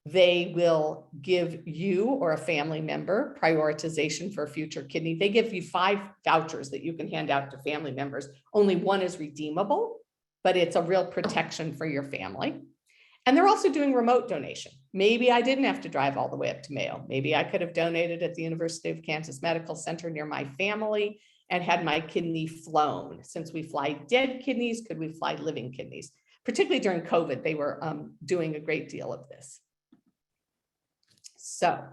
They will give you or a family member prioritization for a future kidney. They give you 5 vouchers that you can hand out to family members. Only one is redeemable, but it's a real protection for your family. And they're also doing remote donation. Maybe I didn't have to drive all the way up to Mayo. Maybe I could have donated at the University of Kansas Medical Center near my family and had my kidney flown. Since we fly dead kidneys, could we fly living kidneys? Particularly during COVID, they were doing a great deal of this. So,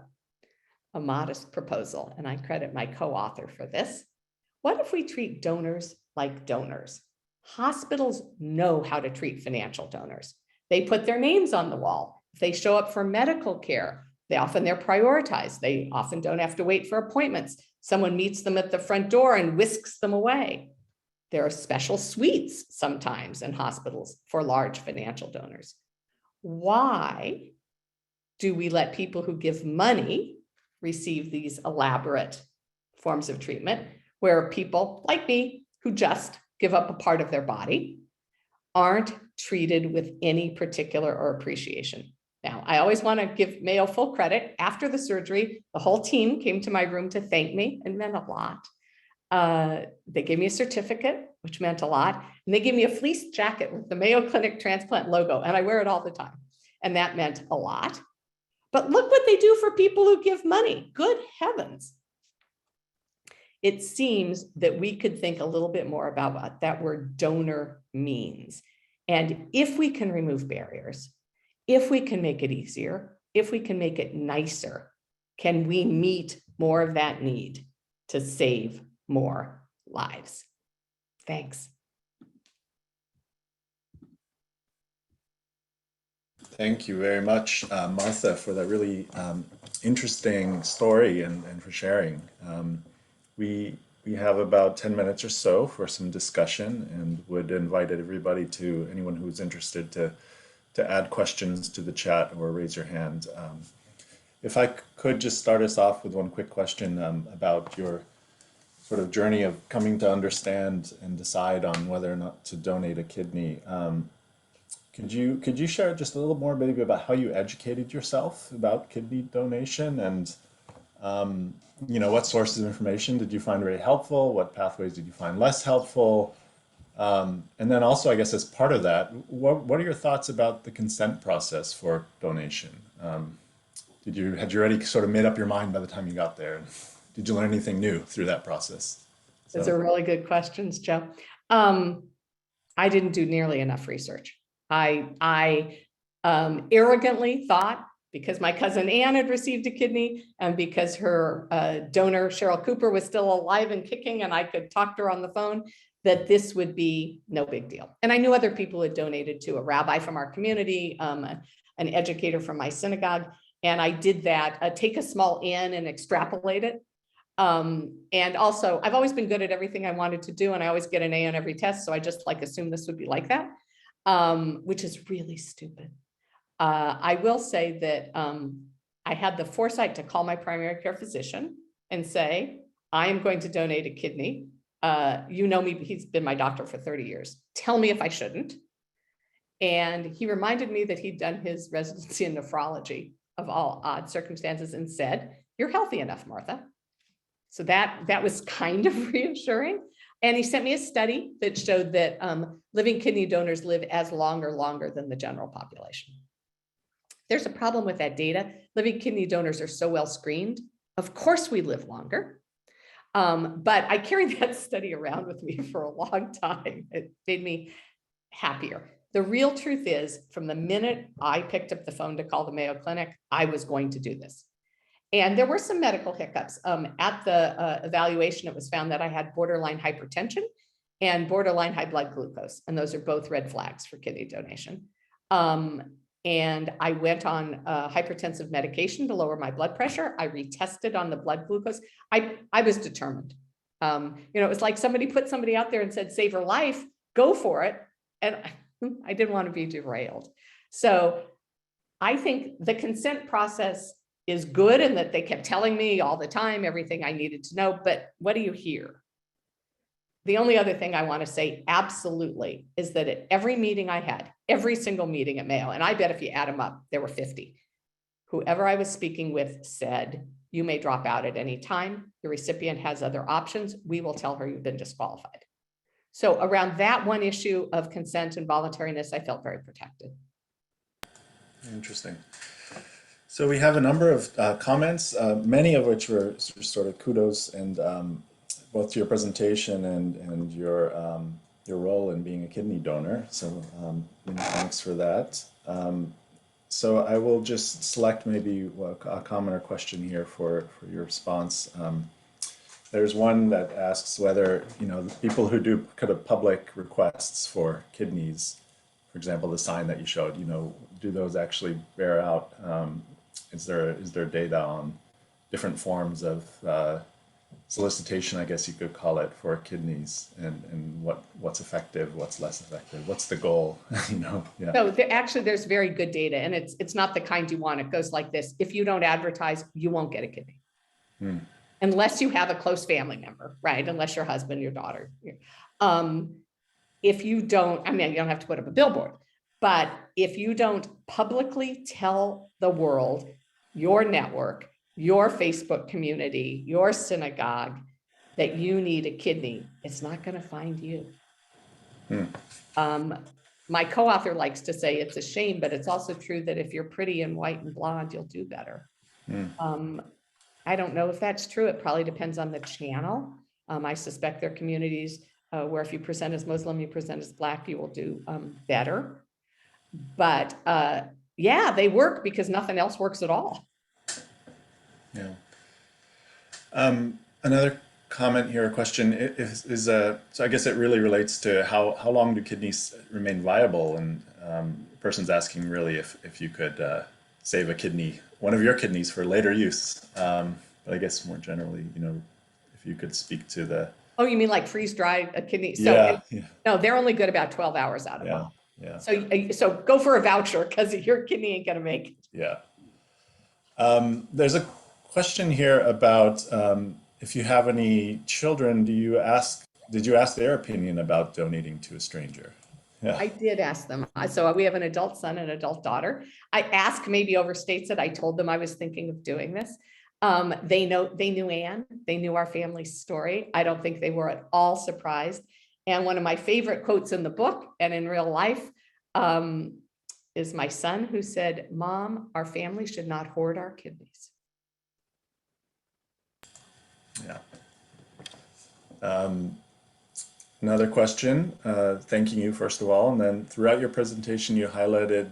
a modest proposal, and I credit my co-author for this. What if we treat donors like donors? Hospitals know how to treat financial donors. They put their names on the wall. If they show up for medical care, they're prioritized. They often don't have to wait for appointments. Someone meets them at the front door and whisks them away. There are special suites sometimes in hospitals for large financial donors. Why do we let people who give money receive these elaborate forms of treatment where people like me who just give up a part of their body aren't treated with any particular or appreciation? Now, I always want to give Mayo full credit. After the surgery, the whole team came to my room to thank me. It meant a lot. They gave me a certificate, which meant a lot. And they gave me a fleece jacket with the Mayo Clinic transplant logo, and I wear it all the time. And that meant a lot. But look what they do for people who give money. Good heavens. It seems that we could think a little bit more about what that word donor means. And if we can remove barriers, if we can make it easier, if we can make it nicer, can we meet more of that need to save more lives? Thanks. Thank you very much, Martha, for that really interesting story and for sharing. We have about 10 minutes or so for some discussion, and would invite everybody to, anyone who's interested, to add questions to the chat or raise your hand. If I could just start us off with one quick question about your sort of journey of coming to understand and decide on whether or not to donate a kidney. Could you share just a little more maybe about how you educated yourself about kidney donation and what sources of information did you find really helpful? What pathways did you find less helpful? And then also, I guess as part of that, what are your thoughts about the consent process for donation? Had you already sort of made up your mind by the time you got there? Did you learn anything new through that process? Those are really good questions, Joe. I didn't do nearly enough research. I arrogantly thought, because my cousin Ann had received a kidney and because her donor, Cheryl Cooper, was still alive and kicking and I could talk to her on the phone, that this would be no big deal. And I knew other people had donated to, a rabbi from our community, an educator from my synagogue. And I did that, take a small N and extrapolate it. And also, I've always been good at everything I wanted to do, and I always get an A on every test. So I just assumed this would be like that, which is really stupid. I will say that I had the foresight to call my primary care physician and say, I am going to donate a kidney. You know me, he's been my doctor for 30 years. Tell me if I shouldn't. And he reminded me that he'd done his residency in nephrology of all odd circumstances and said, you're healthy enough, Martha. So that was kind of reassuring. And he sent me a study that showed that living kidney donors live as long or longer than the general population. There's a problem with that data. Living kidney donors are so well screened. Of course we live longer. But I carried that study around with me for a long time. It made me happier. The real truth is, from the minute I picked up the phone to call the Mayo Clinic, I was going to do this. And there were some medical hiccups. At the evaluation, it was found that I had borderline hypertension and borderline high blood glucose. And those are both red flags for kidney donation. And I went on hypertensive medication to lower my blood pressure. I retested on the blood glucose. I was determined. It was like somebody put somebody out there and said, save her life, go for it. And I didn't want to be derailed. So I think the consent process is good, and that they kept telling me all the time everything I needed to know. But what do you hear? The only other thing I want to say absolutely is that at every meeting I had, every single meeting at Mayo, and I bet if you add them up, there were 50, whoever I was speaking with said, you may drop out at any time. The recipient has other options. We will tell her you've been disqualified. So around that one issue of consent and voluntariness, I felt very protected. Interesting. So we have a number of comments, many of which were sort of kudos and both to your presentation and your role in being a kidney donor. So thanks for that. So I will just select maybe a comment or question here for your response. There's one that asks whether, the people who do kind of public requests for kidneys, for example, the sign that you showed, do those actually bear out? Is there data on different forms of solicitation, I guess you could call it, for kidneys, and what's effective, what's less effective, what's the goal? Yeah. So actually, there's very good data, and it's not the kind you want. It goes like this: if you don't advertise, you won't get a kidney. Unless you have a close family member, right? Unless your husband, your daughter. If you don't, you don't have to put up a billboard, but if you don't publicly tell the world, your network, your Facebook community, your synagogue, that you need a kidney, it's not going to find you. My co-author likes to say it's a shame, but it's also true that if you're pretty and white and blonde, you'll do better. I don't know if that's true. It probably depends on the channel. I suspect there are communities where if you present as Muslim, you present as Black, you will do better. But yeah, they work because nothing else works at all. Yeah. Another comment here, a question is so I guess it really relates to how long do kidneys remain viable, and the person's asking really if you could save a kidney, one of your kidneys, for later use. But I guess more generally, if you could speak to the. Oh, you mean like freeze-dried a kidney? So no, they're only good about 12 hours out of them. Yeah. So go for a voucher because your kidney ain't gonna make it. Yeah. There's a question here about if you have any children, did you ask their opinion about donating to a stranger? Yeah. I did ask them. So we have an adult son and adult daughter. I asked, maybe overstates it. I told them I was thinking of doing this. They knew Anne, they knew our family story. I don't think they were at all surprised. And one of my favorite quotes in the book and in real life is my son, who said, "Mom, our family should not hoard our kidneys." Yeah. Another question, thanking you first of all, and then throughout your presentation you highlighted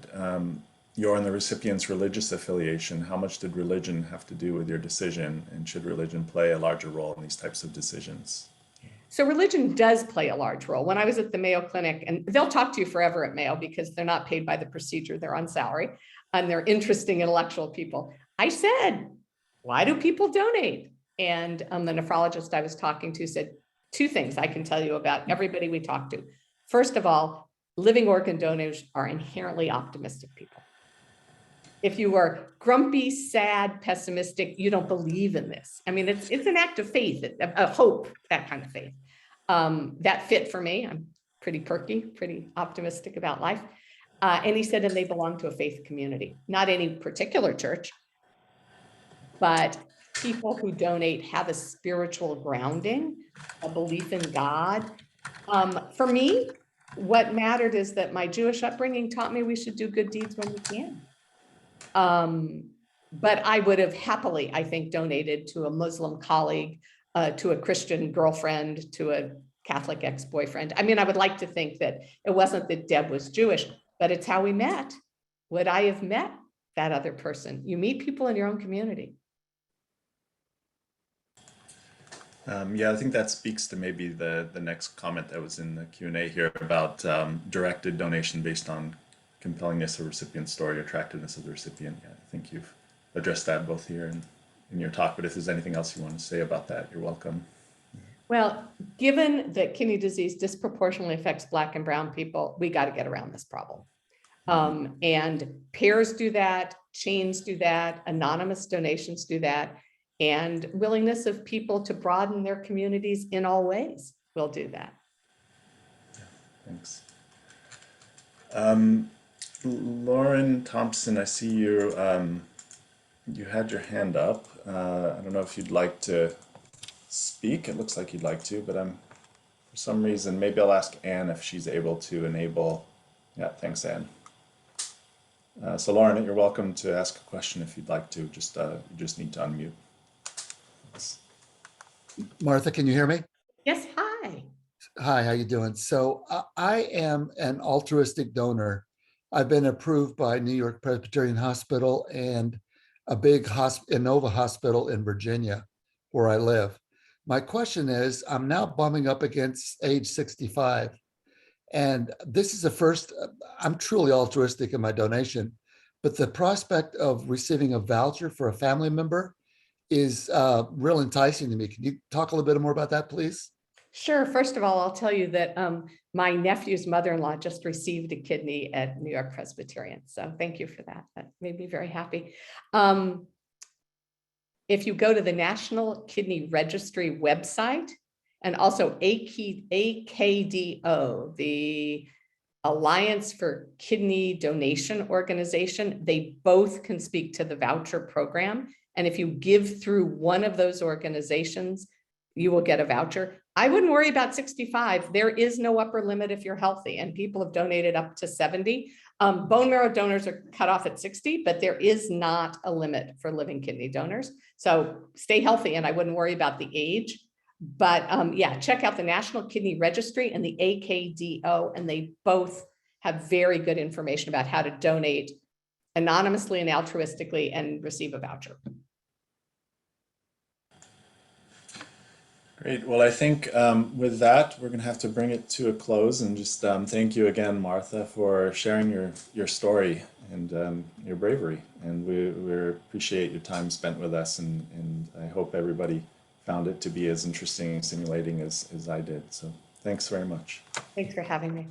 your and the recipient's religious affiliation. How much did religion have to do with your decision, and should religion play a larger role in these types of decisions? So religion does play a large role. When I was at the Mayo Clinic, and they'll talk to you forever at Mayo because they're not paid by the procedure, they're on salary, and they're interesting intellectual people. I said, why do people donate? And the nephrologist I was talking to said, two things I can tell you about everybody we talk to. First of all, living organ donors are inherently optimistic people. If you are grumpy, sad, pessimistic, you don't believe in this. I mean, it's an act of faith, of hope, that kind of faith. That fit for me. I'm pretty perky, pretty optimistic about life. And he said, and they belong to a faith community, not any particular church, but people who donate have a spiritual grounding, a belief in God. For me, what mattered is that my Jewish upbringing taught me we should do good deeds when we can. But I would have happily, I think, donated to a Muslim colleague, to a Christian girlfriend, to a Catholic ex-boyfriend. I mean, I would like to think that it wasn't that Deb was Jewish, but it's how we met. Would I have met that other person? You meet people in your own community. Yeah, I think that speaks to maybe the next comment that was in the Q&A here about directed donation based on compellingness of recipient story, attractiveness of the recipient. Yeah, I think you've addressed that both here and in your talk, but if there's anything else you want to say about that, you're welcome. Well, given that kidney disease disproportionately affects Black and brown people, we got to get around this problem. And pairs do that, chains do that, anonymous donations do that, and willingness of people to broaden their communities in all ways will do that. Thanks. Lauren Thompson, I see you, you had your hand up. I don't know if you'd like to speak. It looks like you'd like to, but for some reason, maybe I'll ask Anne if she's able to enable. Yeah, thanks, Anne. So Lauren, you're welcome to ask a question if you'd like to. You just need to unmute. Thanks. Martha, can you hear me? Yes, hi. Hi, how you doing? So I am an altruistic donor. I've been approved by New York Presbyterian Hospital and a big Inova hospital in Virginia, where I live. My question is, I'm now bumming up against age 65. And this is the first, I'm truly altruistic in my donation, but the prospect of receiving a voucher for a family member is real enticing to me. Can you talk a little bit more about that, please? Sure. First of all, I'll tell you that my nephew's mother-in-law just received a kidney at New York Presbyterian. So thank you for that. That made me very happy. If you go to the National Kidney Registry website, and also AKDO, the Alliance for Kidney Donation Organization, they both can speak to the voucher program. And if you give through one of those organizations, you will get a voucher. I wouldn't worry about 65. There is no upper limit if you're healthy, and people have donated up to 70. Bone marrow donors are cut off at 60, but there is not a limit for living kidney donors. So stay healthy, and I wouldn't worry about the age. But yeah, check out the National Kidney Registry and the AKDO, and they both have very good information about how to donate anonymously and altruistically and receive a voucher. Great. Well, I think with that, we're going to have to bring it to a close, and just thank you again, Martha, for sharing your story and your bravery. And we appreciate your time spent with us, and I hope everybody found it to be as interesting and stimulating as I did. So thanks very much. Thanks for having me.